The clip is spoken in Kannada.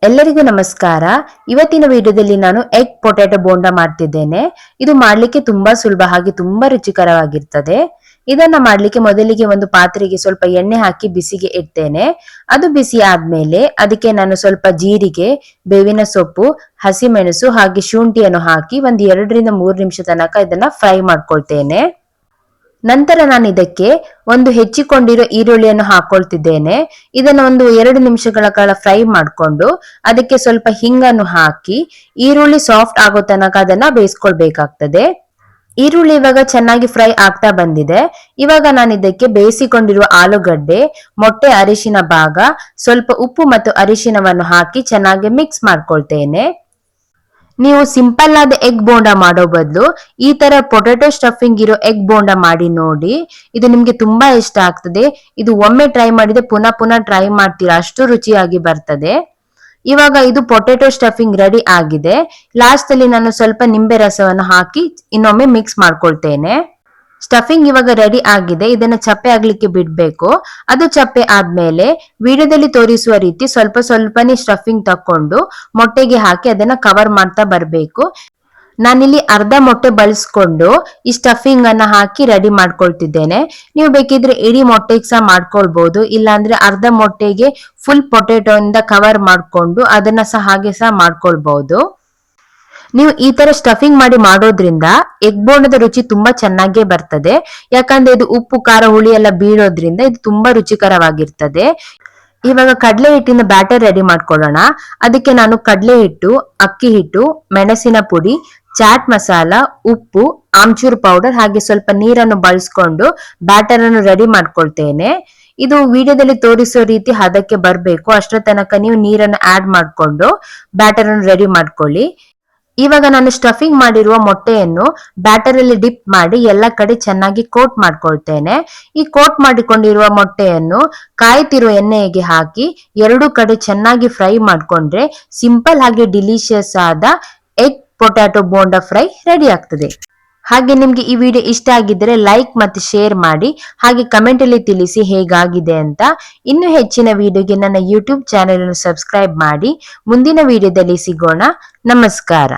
ಎಲ್ಲರಿಗೂ ನಮಸ್ಕಾರ. ಇವತ್ತಿನ ವಿಡಿಯೋದಲ್ಲಿ ನಾನು ಎಗ್ ಪೊಟ್ಯಾಟೊ ಬೋಂಡ ಮಾಡ್ತಿದ್ದೇನೆ. ಇದು ಮಾಡ್ಲಿಕ್ಕೆ ತುಂಬಾ ಸುಲಭ ಹಾಗೆ ತುಂಬಾ ರುಚಿಕರವಾಗಿರ್ತದೆ. ಇದನ್ನ ಮಾಡ್ಲಿಕ್ಕೆ ಮೊದಲಿಗೆ ಒಂದು ಪಾತ್ರೆಗೆ ಸ್ವಲ್ಪ ಎಣ್ಣೆ ಹಾಕಿ ಬಿಸಿಗೆ ಇಡ್ತೇನೆ. ಅದು ಬಿಸಿ ಆದ್ಮೇಲೆ ಅದಕ್ಕೆ ನಾನು ಸ್ವಲ್ಪ ಜೀರಿಗೆ, ಬೇವಿನ ಸೊಪ್ಪು, ಹಸಿಮೆಣಸು ಹಾಗೆ ಶುಂಠಿಯನ್ನು ಹಾಕಿ ಒಂದು 2 ರಿಂದ 3 ನಿಮಿಷ ತನಕ ಇದನ್ನ ಫ್ರೈ ಮಾಡ್ಕೊಳ್ತೇನೆ. ನಂತರ ನಾನು ಇದಕ್ಕೆ ಒಂದು ಹೆಚ್ಚಿಕೊಂಡಿರೋ ಈರುಳ್ಳಿಯನ್ನು ಹಾಕೊಳ್ತಿದ್ದೇನೆ. ಇದನ್ನು ಒಂದು 2 ನಿಮಿಷಗಳ ಕಾಲ ಫ್ರೈ ಮಾಡಿಕೊಂಡು ಅದಕ್ಕೆ ಸ್ವಲ್ಪ ಹಿಂಗನ್ನು ಹಾಕಿ ಈರುಳ್ಳಿ ಸಾಫ್ಟ್ ಆಗೋ ತನಕ ಅದನ್ನ ಬೇಯಿಸ್ಕೊಳ್ಬೇಕಾಗ್ತದೆ. ಈರುಳ್ಳಿ ಇವಾಗ ಚೆನ್ನಾಗಿ ಫ್ರೈ ಆಗ್ತಾ ಬಂದಿದೆ. ಇವಾಗ ನಾನು ಇದಕ್ಕೆ ಬೇಯಿಸಿಕೊಂಡಿರುವ ಆಲೂಗಡ್ಡೆ, ಮೊಟ್ಟೆ ಅರಿಶಿನ ಭಾಗ, ಸ್ವಲ್ಪ ಉಪ್ಪು ಮತ್ತು ಅರಿಶಿನವನ್ನು ಹಾಕಿ ಚೆನ್ನಾಗಿ ಮಿಕ್ಸ್ ಮಾಡ್ಕೊಳ್ತೇನೆ. ನೀವು ಸಿಂಪಲ್ ಆದ ಎಗ್ ಬೋಂಡ ಮಾಡೋ ಬದಲು ಈ ತರ ಪೊಟ್ಯಾಟೊ ಸ್ಟಫಿಂಗ್ ಇರೋ ಎಗ್ ಬೋಂಡ ಮಾಡಿ ನೋಡಿ. ಇದು ನಿಮ್ಗೆ ತುಂಬಾ ಇಷ್ಟ ಆಗ್ತದೆ. ಇದು ಒಮ್ಮೆ ಟ್ರೈ ಮಾಡಿದ್ರೆ ಪುನಃ ಪುನಃ ಟ್ರೈ ಮಾಡ್ತೀರಾ, ಅಷ್ಟು ರುಚಿಯಾಗಿ ಬರ್ತದೆ. ಇವಾಗ ಇದು ಪೊಟ್ಯಾಟೊ ಸ್ಟಫಿಂಗ್ ರೆಡಿ ಆಗಿದೆ. ಲಾಸ್ಟ್ ಅಲ್ಲಿ ನಾನು ಸ್ವಲ್ಪ ನಿಂಬೆ ರಸವನ್ನು ಹಾಕಿ ಇನ್ನೊಮ್ಮೆ ಮಿಕ್ಸ್ ಮಾಡ್ಕೊಳ್ತೇನೆ. ಸ್ಟಫಿಂಗ್ ಇವಾಗ ರೆಡಿ ಆಗಿದೆ. ಇದನ್ನ ಚಪ್ಪೆ ಆಗ್ಲಿಕ್ಕೆ ಬಿಡ್ಬೇಕು. ಅದು ಚಪ್ಪೆ ಆದ್ಮೇಲೆ ವಿಡಿಯೋದಲ್ಲಿ ತೋರಿಸುವ ರೀತಿ ಸ್ವಲ್ಪ ಸ್ವಲ್ಪನೇ ಸ್ಟಫಿಂಗ್ ತಕೊಂಡು ಮೊಟ್ಟೆಗೆ ಹಾಕಿ ಅದನ್ನ ಕವರ್ ಮಾಡ್ತಾ ಬರ್ಬೇಕು. ನಾನಿಲ್ಲಿ ಅರ್ಧ ಮೊಟ್ಟೆ ಬಳಸ್ಕೊಂಡು ಈ ಸ್ಟಫಿಂಗ್ ಅನ್ನ ಹಾಕಿ ರೆಡಿ ಮಾಡ್ಕೊಳ್ತಿದ್ದೇನೆ. ನೀವು ಬೇಕಿದ್ರೆ ಇಡೀ ಮೊಟ್ಟೆಗೆ ಸಹ ಮಾಡ್ಕೊಳ್ಬಹುದು, ಇಲ್ಲಾಂದ್ರೆ ಅರ್ಧ ಮೊಟ್ಟೆಗೆ ಫುಲ್ ಪೊಟ್ಯಾಟೊ ಇಂದ ಕವರ್ ಮಾಡ್ಕೊಂಡು ಅದನ್ನ ಸಹ ಹಾಗೆ ಸಹ ಮಾಡ್ಕೊಳ್ಬಹುದು. ನೀವು ಈ ತರ ಸ್ಟಫಿಂಗ್ ಮಾಡಿ ಮಾಡೋದ್ರಿಂದ ಎಗ್ ಬೋಂಡದ ರುಚಿ ತುಂಬಾ ಚೆನ್ನಾಗೇ ಬರ್ತದೆ. ಯಾಕಂದ್ರೆ ಇದು ಉಪ್ಪು ಖಾರ ಹುಳಿ ಎಲ್ಲ ಬೀಳೋದ್ರಿಂದ ಇದು ತುಂಬಾ ರುಚಿಕರವಾಗಿರ್ತದೆ. ಇವಾಗ ಕಡಲೆ ಹಿಟ್ಟಿನ ಬ್ಯಾಟರ್ ರೆಡಿ ಮಾಡ್ಕೊಳ್ಳೋಣ. ಅದಕ್ಕೆ ನಾನು ಕಡಲೆ ಹಿಟ್ಟು, ಅಕ್ಕಿ ಹಿಟ್ಟು, ಮೆಣಸಿನ ಪುಡಿ, ಚಾಟ್ ಮಸಾಲ, ಉಪ್ಪು, ಆಮ್ಚೂರ್ ಪೌಡರ್ ಹಾಗೆ ಸ್ವಲ್ಪ ನೀರನ್ನು ಬಳಸ್ಕೊಂಡು ಬ್ಯಾಟರ್ ಅನ್ನು ರೆಡಿ ಮಾಡ್ಕೊಳ್ತೇನೆ. ಇದು ವಿಡಿಯೋದಲ್ಲಿ ತೋರಿಸೋ ರೀತಿ ಹದಕ್ಕೆ ಬರ್ಬೇಕು. ಅಷ್ಟರ ತನಕ ನೀವು ನೀರನ್ನು ಆಡ್ ಮಾಡ್ಕೊಂಡು ಬ್ಯಾಟರ್ ಅನ್ನು ರೆಡಿ ಮಾಡ್ಕೊಳ್ಳಿ. ಇವಾಗ ನಾನು ಸ್ಟಫಿಂಗ್ ಮಾಡಿರುವ ಮೊಟ್ಟೆಯನ್ನು ಬ್ಯಾಟರ್ ಅಲ್ಲಿ ಡಿಪ್ ಮಾಡಿ ಎಲ್ಲ ಕಡೆ ಚೆನ್ನಾಗಿ ಕೋಟ್ ಮಾಡ್ಕೊಳ್ತೇನೆ. ಈ ಕೋಟ್ ಮಾಡಿಕೊಂಡಿರುವ ಮೊಟ್ಟೆಯನ್ನು ಕಾಯ್ತಿರುವ ಎಣ್ಣೆಗೆ ಹಾಕಿ 2 ಕಡೆ ಚೆನ್ನಾಗಿ ಫ್ರೈ ಮಾಡ್ಕೊಂಡ್ರೆ ಸಿಂಪಲ್ ಹಾಗೆ ಡಿಲಿಷಿಯಸ್ ಆದ egg potato bonda fry ready ಆಗ್ತದೆ. ಹಾಗೆ ನಿಮ್ಗೆ ಈ ವಿಡಿಯೋ ಇಷ್ಟ ಆಗಿದ್ರೆ ಲೈಕ್ ಮತ್ತು ಶೇರ್ ಮಾಡಿ, ಹಾಗೆ ಕಮೆಂಟ್ ಅಲ್ಲಿ ತಿಳಿಸಿ ಹೇಗಾಗಿದೆ ಅಂತ. ಇನ್ನು ಹೆಚ್ಚಿನ ವಿಡಿಯೋಗೆ ನನ್ನ ಯೂಟ್ಯೂಬ್ ಚಾನೆಲ್ ಅನ್ನು ಸಬ್ಸ್ಕ್ರೈಬ್ ಮಾಡಿ. ಮುಂದಿನ ವಿಡಿಯೋದಲ್ಲಿ ಸಿಗೋಣ. ನಮಸ್ಕಾರ.